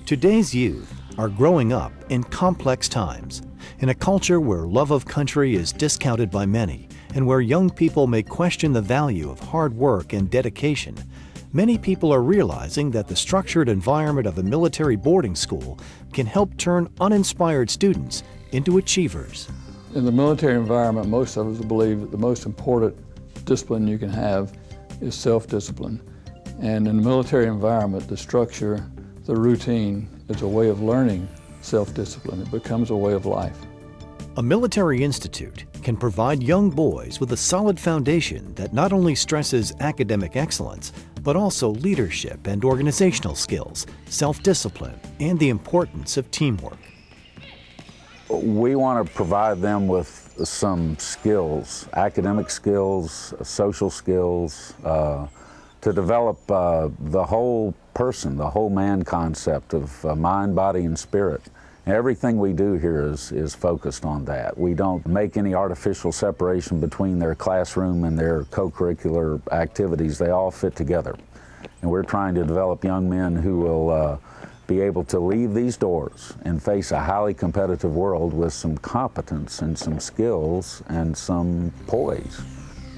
Today's youth are growing up in complex times, in a culture where love of country is discounted by many, and where young people may question the value of hard work and dedication. Many people are realizing that the structured environment of a military boarding school can help turn uninspired students into achievers. In the military environment, most of us believe that the most important discipline you can have is self-discipline. And in the military environment, the structure, the routine is a way of learning self-discipline. It becomes a way of life. A military institute can provide young boys with a solid foundation that not only stresses academic excellence, but also leadership and organizational skills, self-discipline, and the importance of teamwork. We want to provide them with some skills, academic skills, social skills, to develop the whole person, the whole man concept of mind, body, and spirit. Everything we do here is focused on that. We don't make any artificial separation between their classroom and their co-curricular activities. They all fit together. And we're trying to develop young men who will be able to leave these doors and face a highly competitive world with some competence and some skills and some poise.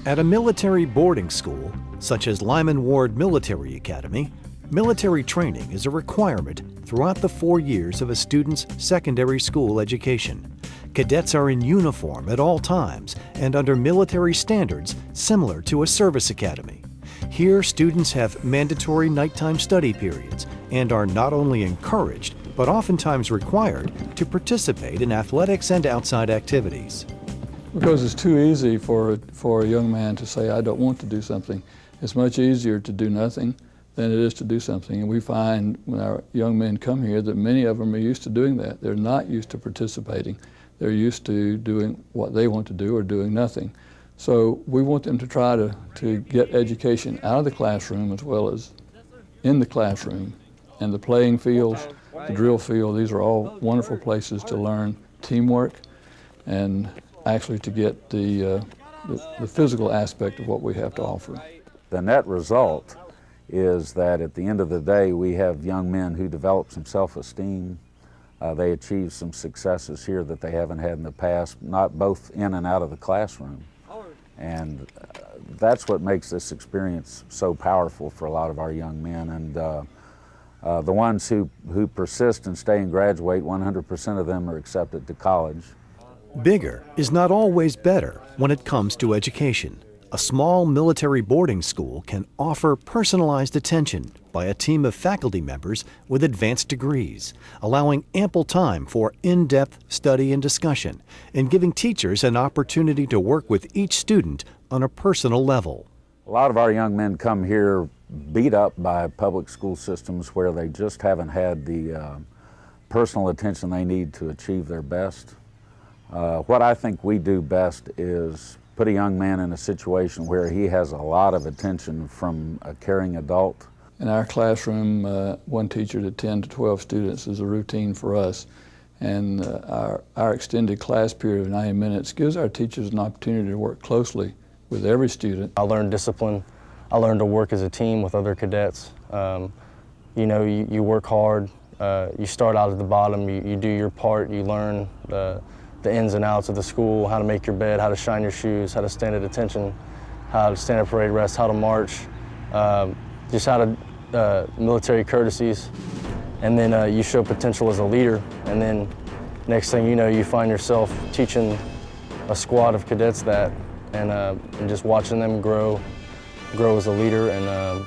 At a military boarding school, such as Lyman Ward Military Academy, military training is a requirement throughout the 4 years of a student's secondary school education. Cadets are in uniform at all times and under military standards similar to a service academy. Here, students have mandatory nighttime study periods and are not only encouraged, but oftentimes required to participate in athletics and outside activities. Because it's too easy for a young man to say, I don't want to do something. It's much easier to do nothing than it is to do something. And we find when our young men come here that many of them are used to doing that. They're not used to participating. They're used to doing what they want to do or doing nothing. So we want them to try to get education out of the classroom as well as in the classroom. And the playing fields, the drill field, these are all wonderful places to learn teamwork and actually to get the physical aspect of what we have to offer. The net result is that at the end of the day, we have young men who develop some self-esteem. They achieve some successes here that they haven't had in the past, not both in and out of the classroom. And that's what makes this experience so powerful for a lot of our young men. And the ones who persist and stay and graduate, 100% of them are accepted to college. Bigger is not always better when it comes to education. A small military boarding school can offer personalized attention by a team of faculty members with advanced degrees, allowing ample time for in-depth study and discussion, and giving teachers an opportunity to work with each student on a personal level. A lot of our young men come here beat up by public school systems where they just haven't had the personal attention they need to achieve their best. What I think we do best is put a young man in a situation where he has a lot of attention from a caring adult. In our classroom, one teacher to 10 to 12 students is a routine for us. And our extended class period of 90 minutes gives our teachers an opportunity to work closely with every student. I learned discipline. I learned to work as a team with other cadets. You know, you work hard. You start out at the bottom. You do your part. You learn the ins and outs of the school, how to make your bed, how to shine your shoes, how to stand at attention, how to stand at parade rest, how to march, just how to military courtesies. And then you show potential as a leader. And then next thing you know, you find yourself teaching a squad of cadets that, and just watching them grow as a leader. And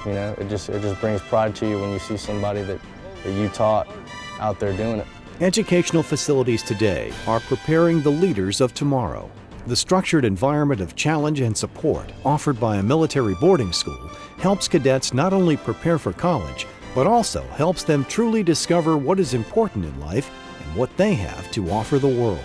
you know, it just brings pride to you when you see somebody that you taught out there doing it. Educational facilities today are preparing the leaders of tomorrow. The structured environment of challenge and support offered by a military boarding school helps cadets not only prepare for college, but also helps them truly discover what is important in life and what they have to offer the world.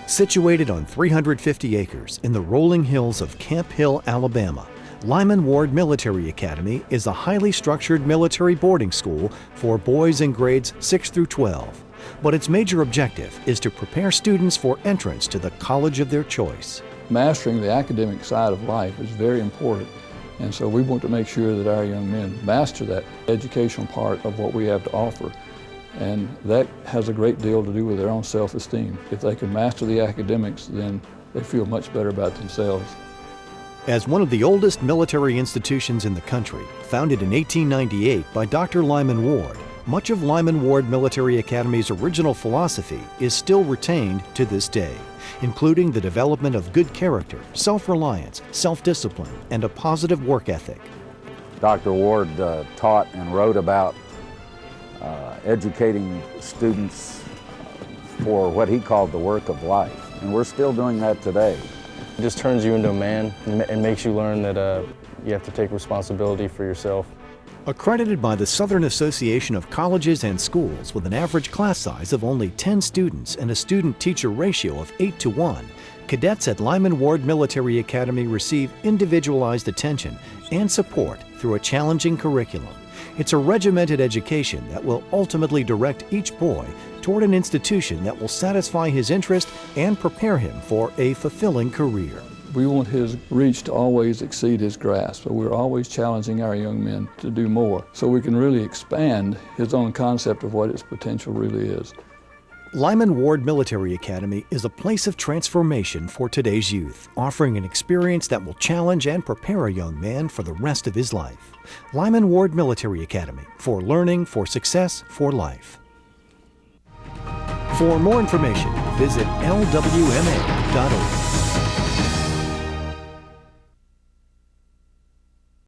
Situated on 350 acres in the rolling hills of Camp Hill, Alabama, Lyman Ward Military Academy is a highly structured military boarding school for boys in grades 6 through 12. But its major objective is to prepare students for entrance to the college of their choice. Mastering the academic side of life is very important And so we want to make sure that our young men master that educational part of what we have to offer. And that has a great deal to do with their own self-esteem. If they can master the academics, then they feel much better about themselves. As one of the oldest military institutions in the country, founded in 1898 by Dr. Lyman Ward, much of Lyman Ward Military Academy's original philosophy is still retained to this day, including the development of good character, self-reliance, self-discipline, and a positive work ethic. Dr. Ward taught and wrote about educating students for what he called the work of life, and we're still doing that today. It just turns you into a man and makes you learn that you have to take responsibility for yourself. Accredited by the Southern Association of Colleges and Schools with an average class size of only 10 students and a student-teacher ratio of 8:1, cadets at Lyman Ward Military Academy receive individualized attention and support through a challenging curriculum. It's a regimented education that will ultimately direct each boy toward an institution that will satisfy his interest and prepare him for a fulfilling career. We want his reach to always exceed his grasp, so we're always challenging our young men to do more so we can really expand his own concept of what his potential really is. Lyman Ward Military Academy is a place of transformation for today's youth, offering an experience that will challenge and prepare a young man for the rest of his life. Lyman Ward Military Academy, for learning, for success, for life. For more information, visit lwma.org.